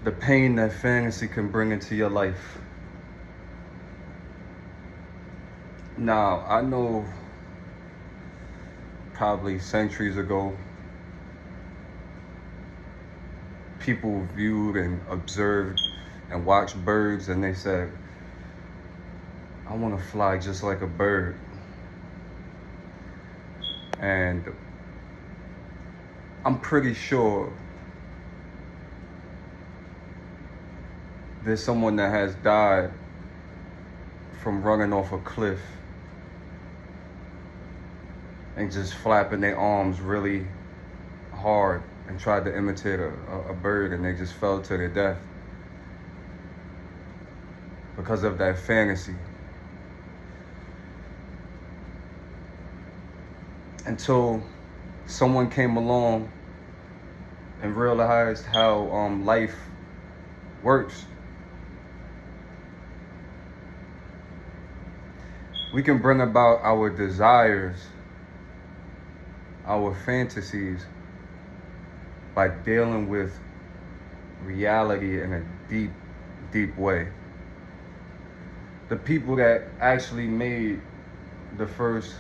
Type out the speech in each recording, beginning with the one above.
the pain that fantasy can bring into your life. Now, I know probably centuries ago, people viewed and observed and watched birds and they said, I want to fly just like a bird. And I'm pretty sure there's someone that has died from running off a cliff and just flapping their arms really hard and tried to imitate a bird, and they just fell to their death because of that fantasy. Until someone came along and realized how life works. We can bring about our desires, our fantasies, by dealing with reality in a deep, deep way. The people that actually made the first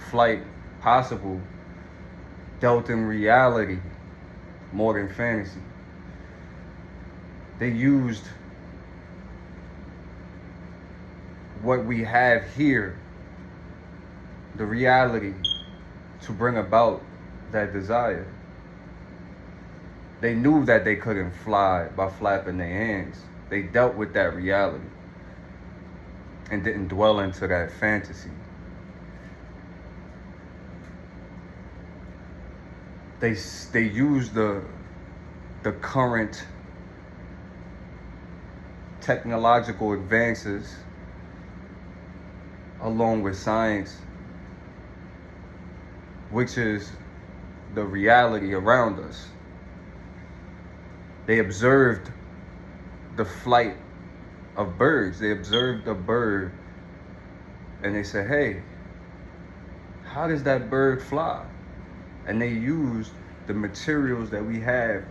flight possible dealt in reality more than fantasy. They used what we have here, the reality, to bring about that desire. They knew that they couldn't fly by flapping their hands. They dealt with that reality and didn't dwell into that fantasy. They used the current technological advances along with science, which is the reality around us. They observed the flight of birds. They observed a bird and they said, hey, how does that bird fly? And they used the materials that we have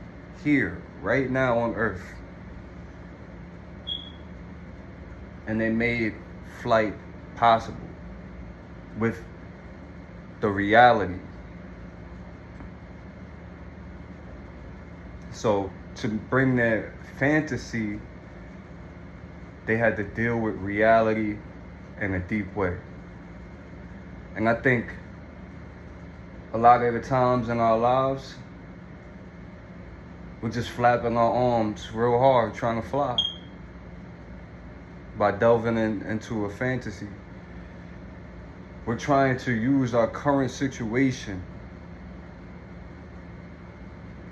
here, right now on Earth. And they made flight possible with the reality. So to bring their fantasy, they had to deal with reality in a deep way. And I think a lot of the times in our lives, we're just flapping our arms real hard trying to fly by delving into a fantasy. We're trying to use our current situation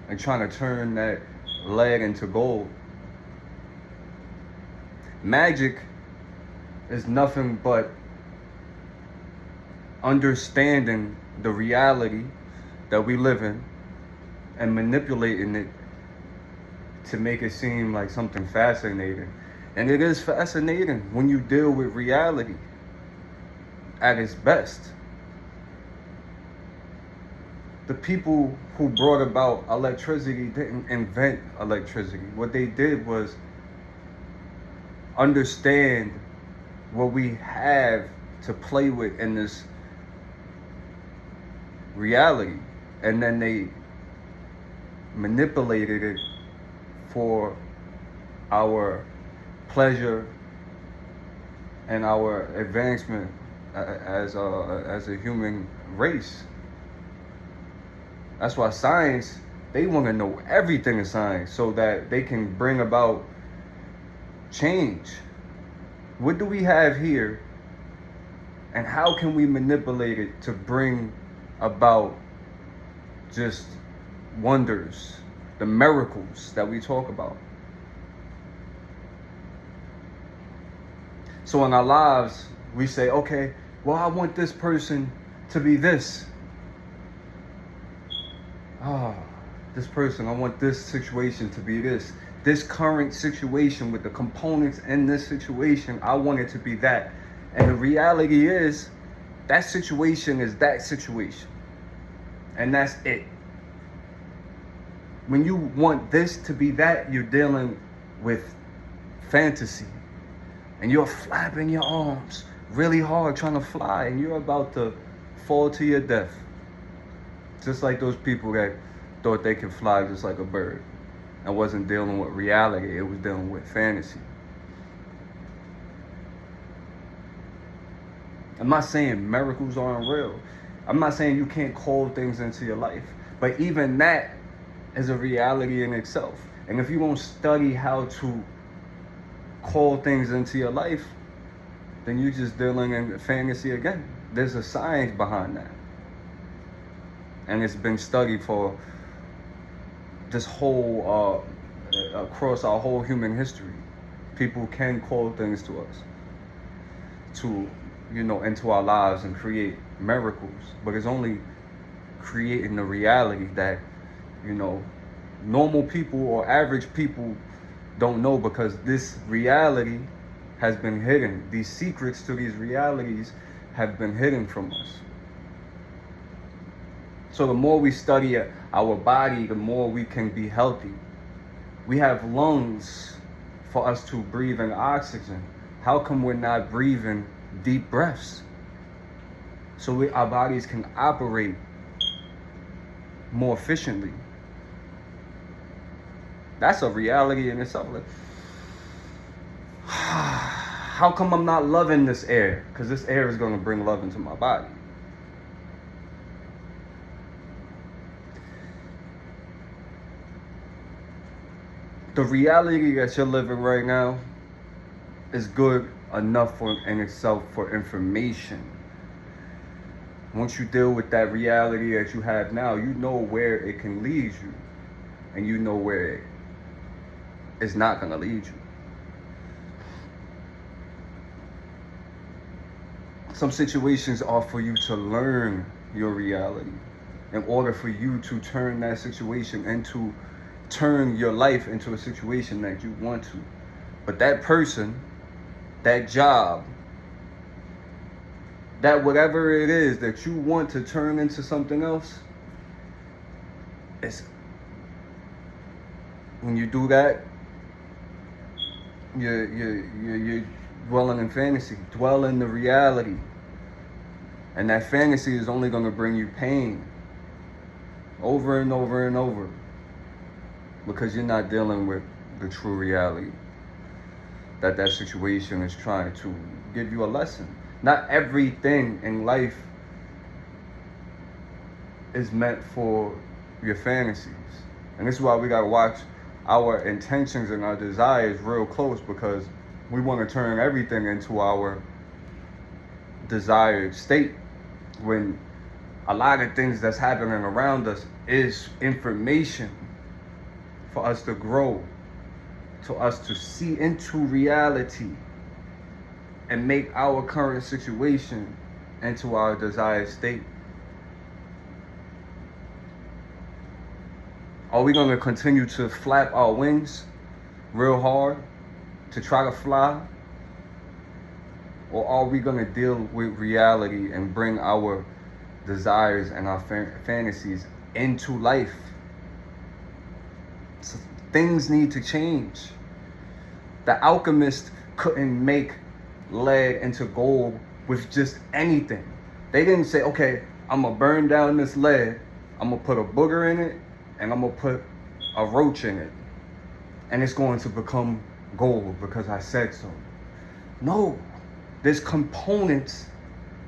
and trying to turn that lead into gold. Magic is nothing but understanding the reality that we live in and manipulating it to make it seem like something fascinating. And it is fascinating when you deal with reality at its best. The people who brought about electricity didn't invent electricity. What they did was understand what we have to play with in this reality, and then they manipulated it for our pleasure and our advancement as a human race. That's why science, they want to know everything in science so that they can bring about change. What do we have here, and how can we manipulate it to bring about just wonders, the miracles that we talk about? So in our lives, we say, okay, well, I want this person to be this. This person, I want this situation to be this. This current situation with the components in this situation, I want it to be that. And the reality is, that situation is that situation. And that's it. when you want this to be that, you're dealing with fantasy. And you're flapping your arms really hard trying to fly, and you're about to fall to your death. Just like those people that thought they could fly just like a bird and wasn't dealing with reality, it was dealing with fantasy. I'm not saying miracles aren't real. I'm not saying you can't call things into your life. But even that is a reality in itself. And if you don't study how to call things into your life, then you're just dealing in fantasy again. There's a science behind that. And it's been studied for this whole, across our whole human history. People can call things to us, to, into our lives and create miracles. But it's only creating the reality that, normal people or average people don't know, because this reality has been hidden. These secrets to these realities have been hidden from us. So the more we study our body, the more we can be healthy. We have lungs for us to breathe in oxygen. How come we're not breathing deep breaths? So our bodies can operate more efficiently. That's a reality in itself. How come I'm not loving this air? Because this air is going to bring love into my body. The reality that you're living right now is good enough in itself for information. Once you deal with that reality that you have now, you know where it can lead you, and you know where it is not going to lead you. Some situations are for you to learn your reality in order for you to turn that situation into, turn your life into a situation that you want to. But that person, that job, that whatever it is that you want to turn into something else, it's, when you do that, you're dwelling in fantasy, dwell in the reality. And that fantasy is only going to bring you pain over and over and over, because you're not dealing with the true reality that situation is trying to give you a lesson. Not everything in life is meant for your fantasies. And this is why we got to watch our intentions and our desires real close, because we want to turn everything into our desired state, when a lot of things that's happening around us is information for us to grow, to us to see into reality and make our current situation into our desired state. Are we going to continue to flap our wings real hard to try to fly? Or are we going to deal with reality and bring our desires and our fantasies into life? So things need to change. The alchemist couldn't make lead into gold with just anything. They didn't say, okay, I'm going to burn down this lead, I'm going to put a booger in it, and I'm going to put a roach in it, and it's going to become gold because I said so. No. There's components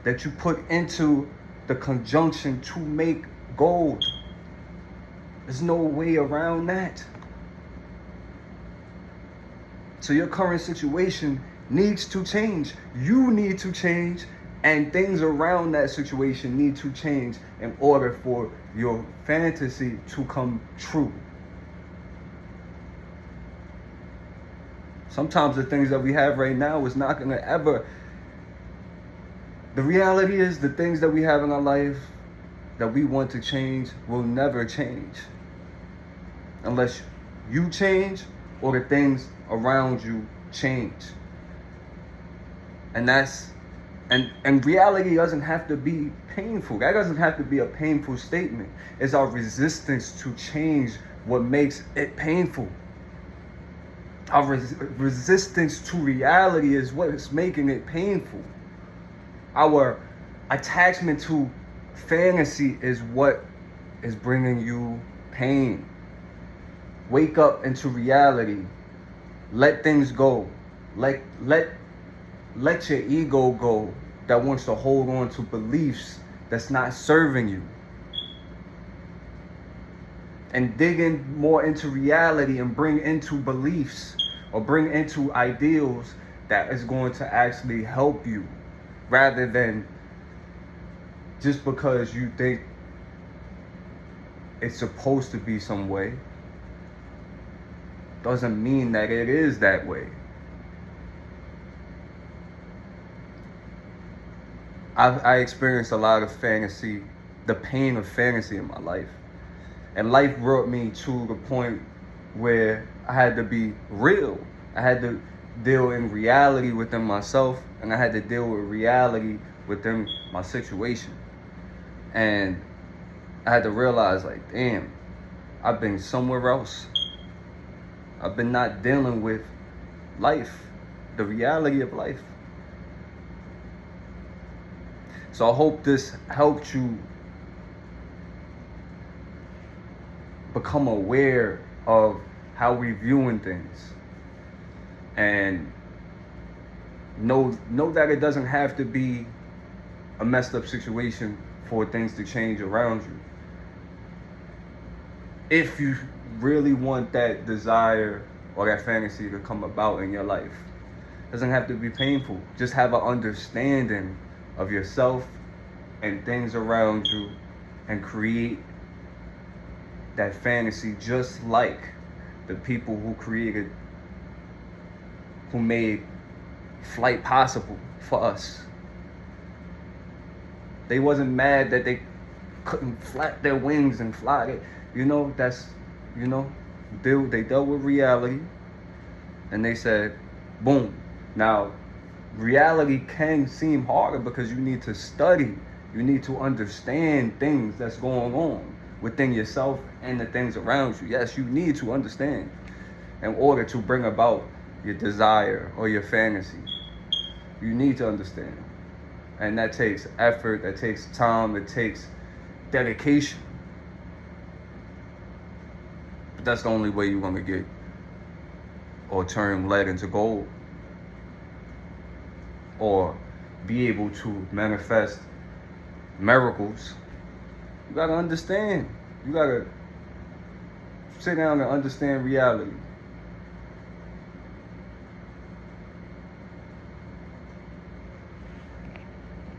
that you put into the conjunction to make gold. There's no way around that. So your current situation needs to change. You need to change, and things around that situation need to change in order for your fantasy to come true. Sometimes the things that we have right now is not going to ever. The reality is the things that we have in our life that we want to change will never change unless you change or the things around you change. And and reality doesn't have to be painful. That doesn't have to be a painful statement. It's our resistance to change what makes it painful. Our resistance to reality is what's making it painful. Our attachment to fantasy is what is bringing you pain. Wake up into reality. Let things go. Let your ego go that wants to hold on to beliefs that's not serving you. And dig in more into reality and bring into beliefs or bring into ideals that is going to actually help you, rather than just because you think it's supposed to be some way doesn't mean that it is that way. I experienced a lot of fantasy, the pain of fantasy in my life. And life brought me to the point where I had to be real. I had to deal in reality within myself, and I had to deal with reality within my situation. And I had to realize, like, damn, I've been somewhere else. I've been not dealing with life, the reality of life. So I hope this helped you become aware of how we're viewing things, and know that it doesn't have to be a messed up situation for things to change around you. If you really want that desire or that fantasy to come about in your life, it doesn't have to be painful. Just have an understanding of yourself and things around you and create that fantasy, just like the people who made flight possible for us. They wasn't mad that they couldn't flap their wings and fly. They dealt with reality, and they said, boom. Now, reality can seem harder because you need to study. You need to understand things that's going on within yourself and the things around you. Yes, you need to understand in order to bring about your desire or your fantasy. You need to understand. And that takes effort, that takes time, it takes dedication. But that's the only way you're going to get or turn lead into gold, or be able to manifest miracles. You gotta understand. You gotta sit down and understand reality.